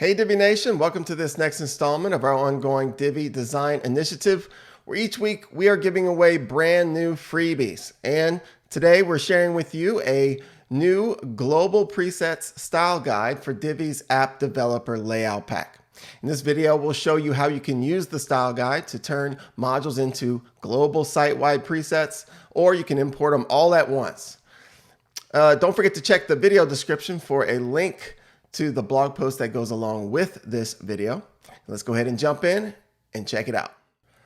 Hey Divi Nation, welcome to this next installment of our ongoing Divi Design Initiative, where each week we are giving away brand new freebies. And today we're sharing with you a new global presets style guide for Divi's app developer layout pack. In this video, we'll show you how you can use the style guide to turn modules into global site-wide presets, or you can import them all at once. Don't forget to check the video description for a link to the blog post that goes along with this video. Let's go ahead and jump in and check it out.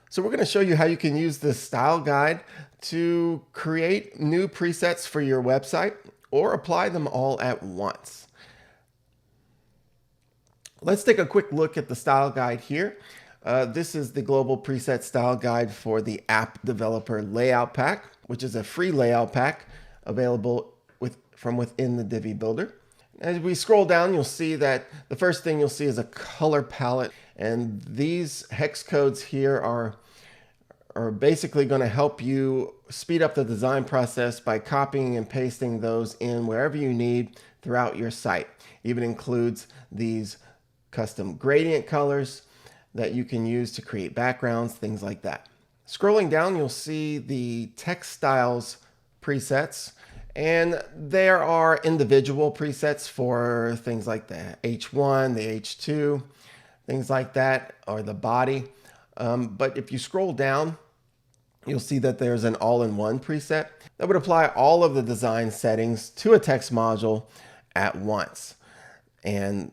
So we're going to show you how you can use this style guide to create new presets for your website or apply them all at once. Let's take a quick look at the style guide here. This is the global preset style guide for the app developer layout pack, which is a free layout pack available from within the Divi builder. As we scroll down, you'll see that the first thing you'll see is a color palette, and these hex codes here are basically going to help you speed up the design process by copying and pasting those in wherever you need throughout your site. It even includes these custom gradient colors that you can use to create backgrounds, things like that. Scrolling down, you'll see the text styles presets. And there are individual presets for things like the H1, the H2, things like that, or the body. But if you scroll down, you'll see that there's an all-in-one preset that would apply all of the design settings to a text module at once. And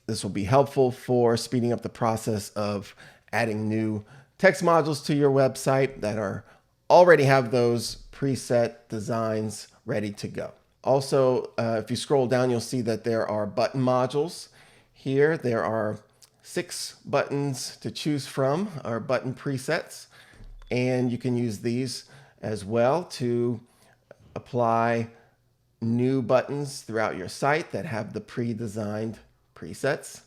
this will be helpful for speeding up the process of adding new text modules to your website that already have those preset designs ready to go. Also, if you scroll down, you'll see that there are button modules here. There are 6 buttons to choose from, or button presets, and you can use these as well to apply new buttons throughout your site that have the pre-designed presets.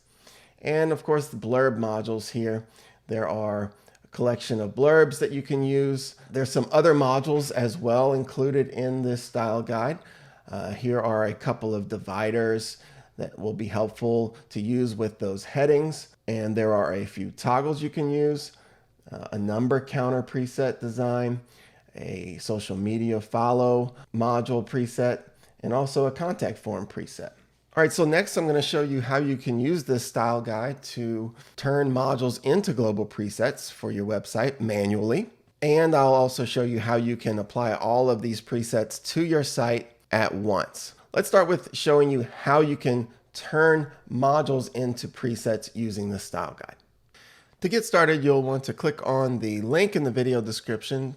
And of course, the blurb modules here. There are collection of blurbs that you can use. There's some other modules as well included in this style guide. Here are a couple of dividers that will be helpful to use with those headings. And there are a few toggles you can use, a number counter preset design, a social media follow module preset, and also a contact form preset. All right, so next I'm going to show you how you can use this style guide to turn modules into global presets for your website manually. And I'll also show you how you can apply all of these presets to your site at once. Let's start with showing you how you can turn modules into presets using the style guide. To get started, you'll want to click on the link in the video description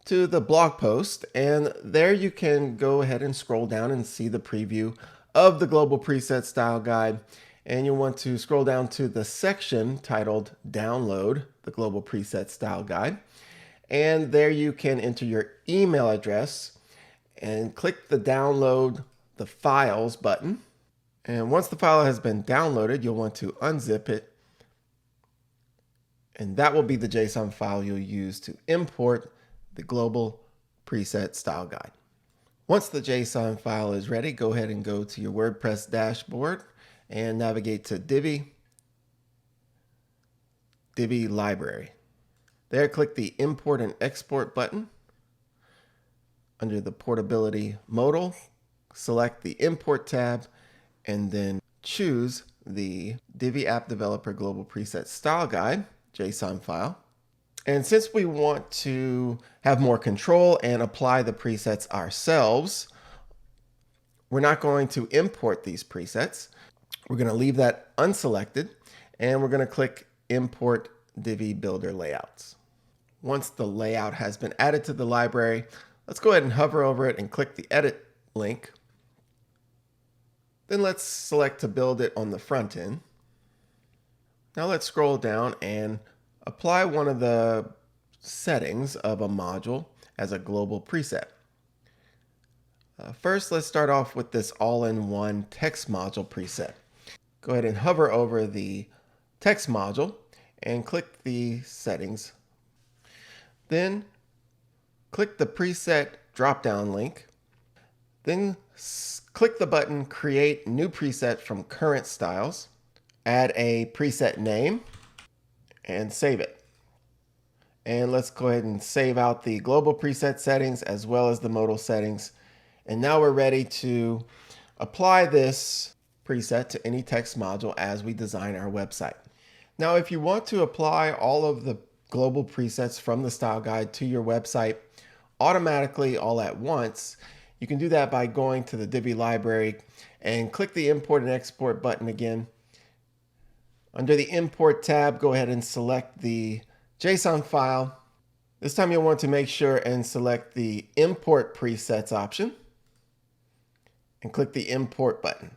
to the blog post, and there you can go ahead and scroll down and see the preview of the global preset style guide, and you'll want to scroll down to the section titled Download the Global Preset Style Guide, and there you can enter your email address and click the Download the Files button. And once the file has been downloaded, you'll want to unzip it, and that will be the JSON file you'll use to import the global preset style guide. Once the JSON file is ready, go ahead and go to your WordPress dashboard and navigate to Divi Library. There, click the Import and Export button. Under the Portability modal, select the Import tab, and then choose the Divi App Developer Global Preset Style Guide JSON file. And since we want to have more control and apply the presets ourselves, we're not going to import these presets. We're going to leave that unselected, and we're going to click Import Divi Builder Layouts. Once the layout has been added to the library, let's go ahead and hover over it and click the Edit link. Then let's select to build it on the front end. Now let's scroll down and apply one of the settings of a module as a global preset. First, let's start off with this all-in-one text module preset. Go ahead and hover over the text module and click the settings. Then click the preset drop-down link. Then click the button Create New Preset from Current Styles. add a preset name and save it. And let's go ahead and save out the global preset settings as well as the modal settings. And now we're ready to apply this preset to any text module as we design our website. Now, if you want to apply all of the global presets from the style guide to your website automatically all at once, you can do that by going to the Divi library and click the Import and Export button again. Under the Import tab, go ahead and select the JSON file. This time you'll want to make sure and select the Import Presets option and click the Import button.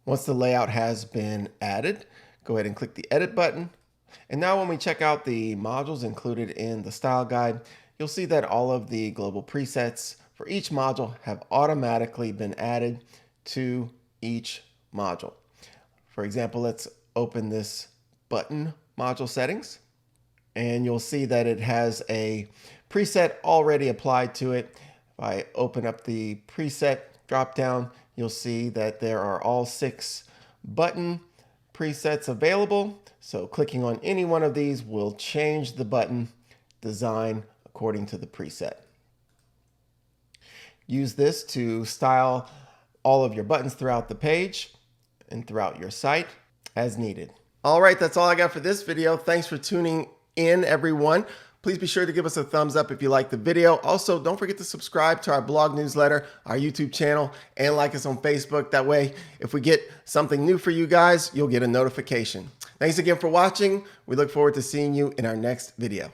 Once the layout has been added, go ahead and click the Edit button. And now when we check out the modules included in the style guide, you'll see that all of the global presets for each module have automatically been added to each module. For example, let's open this button module settings, and you'll see that it has a preset already applied to it. If I open up the preset dropdown, you'll see that there are all 6 button presets available. So clicking on any one of these will change the button design according to the preset. Use this to style all of your buttons throughout the page and throughout your site as needed. All right, that's all I got for this video. Thanks for tuning in, everyone. Please be sure to give us a thumbs up if you like the video. Also, don't forget to subscribe to our blog newsletter, our YouTube channel, and like us on Facebook. That way, if we get something new for you guys, you'll get a notification. Thanks again for watching. We look forward to seeing you in our next video.